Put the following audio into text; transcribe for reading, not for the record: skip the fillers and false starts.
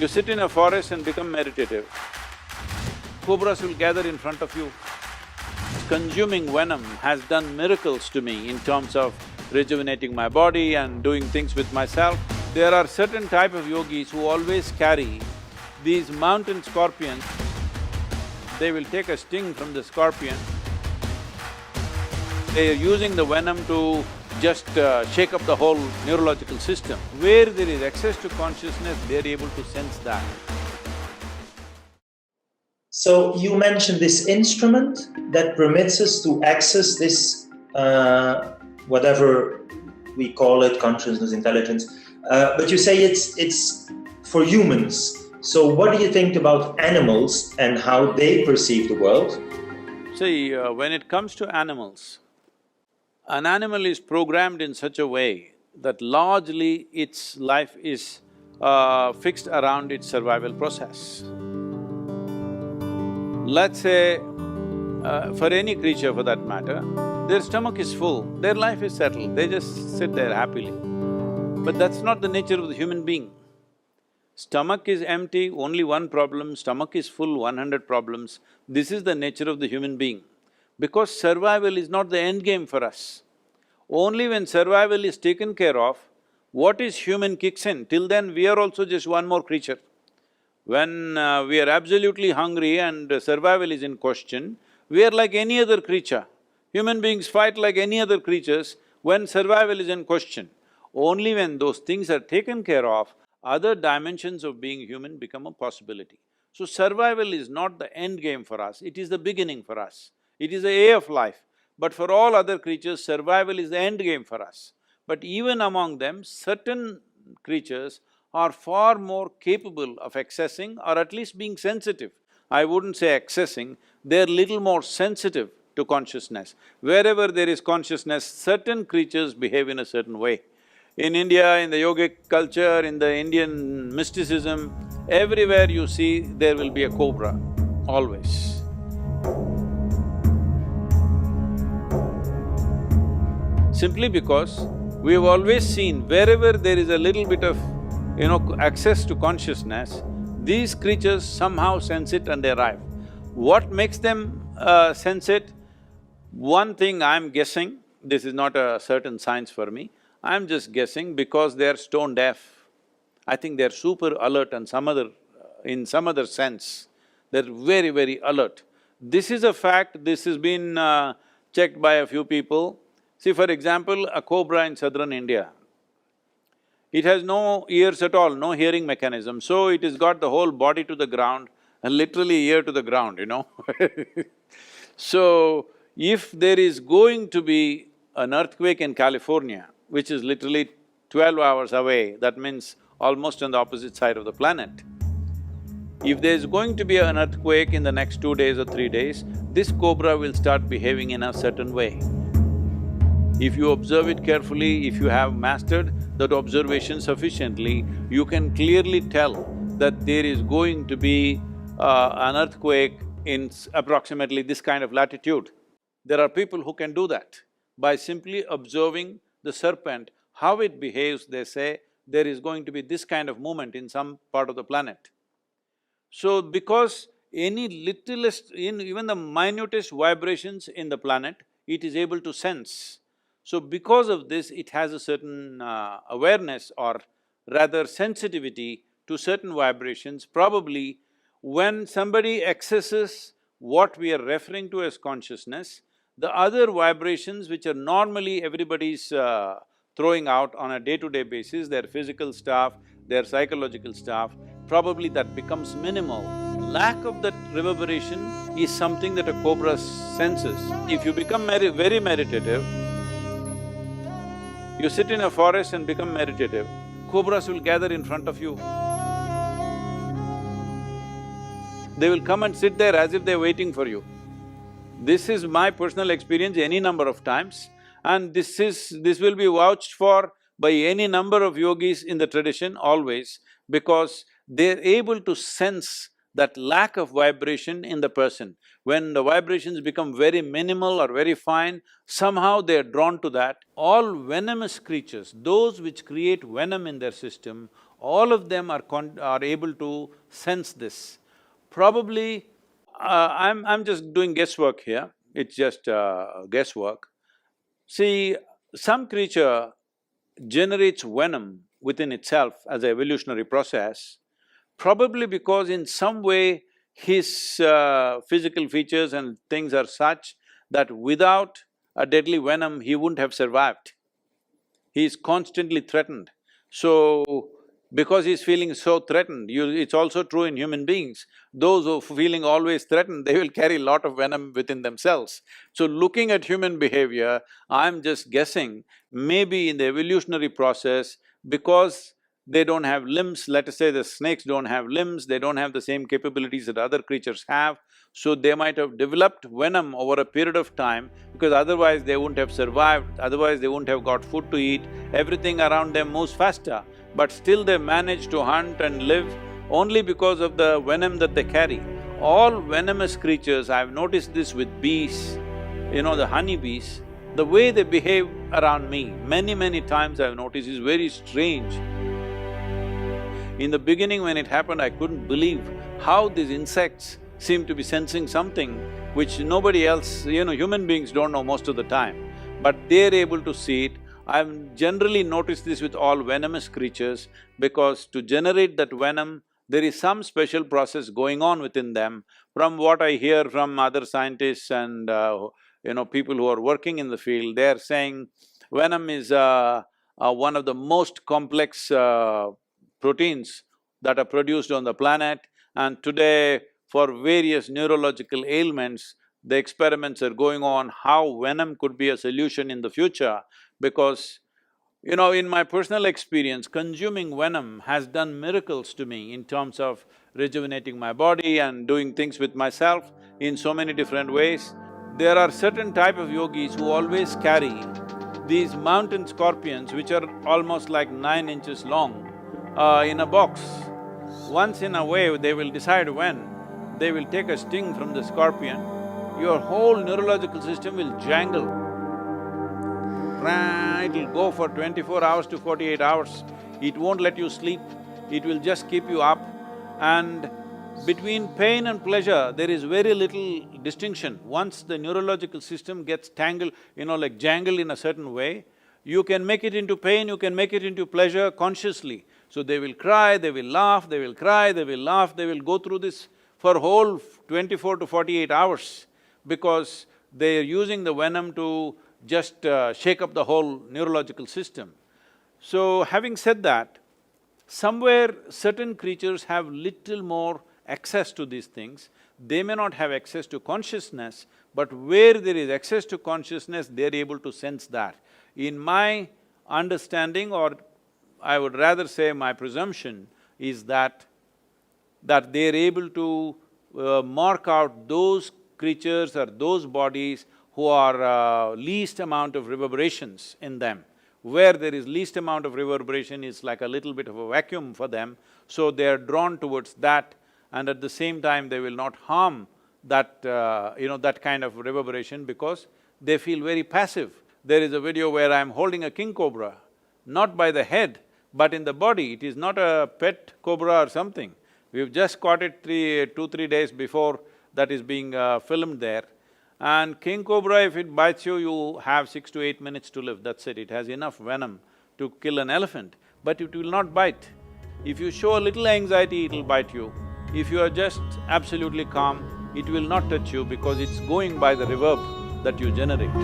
You sit in a forest and become meditative, cobras will gather in front of you. Consuming venom has done miracles to me in terms of rejuvenating my body and doing things with myself. There are certain type of yogis who always carry these mountain scorpions. They will take a sting from the scorpion. They are using the venom to just shake up the whole neurological system. Where there is access to consciousness, they're able to sense that. So you mentioned this instrument that permits us to access this, whatever we call it, consciousness, intelligence, but you say it's for humans. So what do you think about animals and how they perceive the world? See, when it comes to animals, an animal is programmed in such a way that largely its life is fixed around its survival process. Let's say, for any creature for that matter, their stomach is full, their life is settled, they just sit there happily. But that's not the nature of the human being. Stomach is empty, only one problem, stomach is full, 100 problems. This is the nature of the human being. Because survival is not the end game for us. Only when survival is taken care of, what is human kicks in. Till then, we are also just one more creature. When we are absolutely hungry and survival is in question, we are like any other creature. Human beings fight like any other creatures when survival is in question. Only when those things are taken care of, other dimensions of being human become a possibility. So survival is not the end game for us, it is the beginning for us. It is the A of life. But for all other creatures, survival is the end game for us. But even among them, certain creatures are far more capable of accessing or at least being sensitive. I wouldn't say accessing, they're little more sensitive to consciousness. Wherever there is consciousness, certain creatures behave in a certain way. In India, in the yogic culture, in the Indian mysticism, everywhere you see, there will be a cobra, always. Simply because we have always seen wherever there is a little bit of, access to consciousness, these creatures somehow sense it and they arrive. What makes them sense it? One thing I'm guessing, this is not a certain science for me, I'm just guessing because they're stone deaf. I think they're super alert and in some other sense, they're very, very alert. This is a fact, this has been checked by a few people. See, for example, a cobra in southern India, it has no ears at all, no hearing mechanism, so it has got the whole body to the ground and literally ear to the ground, So, if there is going to be an earthquake in California, which is literally 12 hours away, that means almost on the opposite side of the planet. If there's going to be an earthquake in the next 2 days or 3 days, this cobra will start behaving in a certain way. If you observe it carefully, if you have mastered that observation sufficiently, you can clearly tell that there is going to be an earthquake in approximately this kind of latitude. There are people who can do that. By simply observing the serpent, how it behaves, they say, there is going to be this kind of movement in some part of the planet. So, because any littlest, even the minutest vibrations in the planet, it is able to sense. So, because of this, it has a certain awareness or rather sensitivity to certain vibrations. Probably when somebody accesses what we are referring to as consciousness, the other vibrations which are normally everybody's throwing out on a day-to-day basis, their physical stuff, their psychological stuff, probably that becomes minimal. Lack of that reverberation is something that a cobra senses. If you become very meditative, you sit in a forest and become meditative, cobras will gather in front of you. They will come and sit there as if they're waiting for you. This is my personal experience any number of times, and this will be vouched for by any number of yogis in the tradition always, because they're able to sense that lack of vibration in the person. When the vibrations become very minimal or very fine, somehow they're drawn to that. All venomous creatures, those which create venom in their system, all of them are able to sense this. Probably, I'm just doing guesswork here, it's just guesswork. See, some creature generates venom within itself as an evolutionary process, probably because in some way his physical features and things are such that without a deadly venom he wouldn't have survived. He is constantly threatened. So, because he's feeling so threatened, it's also true in human beings. Those who are feeling always threatened, they will carry a lot of venom within themselves. So looking at human behavior, I'm just guessing, maybe in the evolutionary process, because they don't have limbs, let us say the snakes don't have limbs, they don't have the same capabilities that other creatures have, so they might have developed venom over a period of time because otherwise they wouldn't have survived, otherwise they wouldn't have got food to eat, everything around them moves faster, but still they manage to hunt and live only because of the venom that they carry. All venomous creatures, I've noticed this with bees, the honeybees, the way they behave around me, many times I've noticed is very strange. In the beginning when it happened, I couldn't believe how these insects seem to be sensing something which nobody else, human beings don't know most of the time, but they're able to see it. I've generally noticed this with all venomous creatures because to generate that venom, there is some special process going on within them. From what I hear from other scientists and people who are working in the field, they're saying venom is one of the most complex proteins that are produced on the planet, and today for various neurological ailments, the experiments are going on how venom could be a solution in the future because, in my personal experience, consuming venom has done miracles to me in terms of rejuvenating my body and doing things with myself in so many different ways. There are certain type of yogis who always carry these mountain scorpions which are almost like 9 inches long in a box. Once in a way, they will decide when, they will take a sting from the scorpion, your whole neurological system will jangle. It'll go for 24 hours to 48 hours. It won't let you sleep, it will just keep you up. And between pain and pleasure, there is very little distinction. Once the neurological system gets tangled, like jangled in a certain way, you can make it into pain, you can make it into pleasure consciously. So they will cry, they will laugh, they will cry, they will laugh, they will go through this for whole 24 to 48 hours because they are using the venom to just shake up the whole neurological system. So having said that, somewhere certain creatures have little more access to these things. They may not have access to consciousness, but where there is access to consciousness, they're able to sense that. In my understanding, or I would rather say my presumption, is that they're able to mark out those creatures or those bodies who are least amount of reverberations in them. Where there is least amount of reverberation is like a little bit of a vacuum for them, so they are drawn towards that, and at the same time they will not harm that, that kind of reverberation because they feel very passive. There is a video where I'm holding a king cobra, not by the head, but in the body. It is not a pet cobra or something. We've just caught it 2-3 days before that is being filmed there. And king cobra, if it bites you, you have 6 to 8 minutes to live, that's it. It has enough venom to kill an elephant, but it will not bite. If you show a little anxiety, it'll bite you. If you are just absolutely calm, it will not touch you because it's going by the reverb that you generate.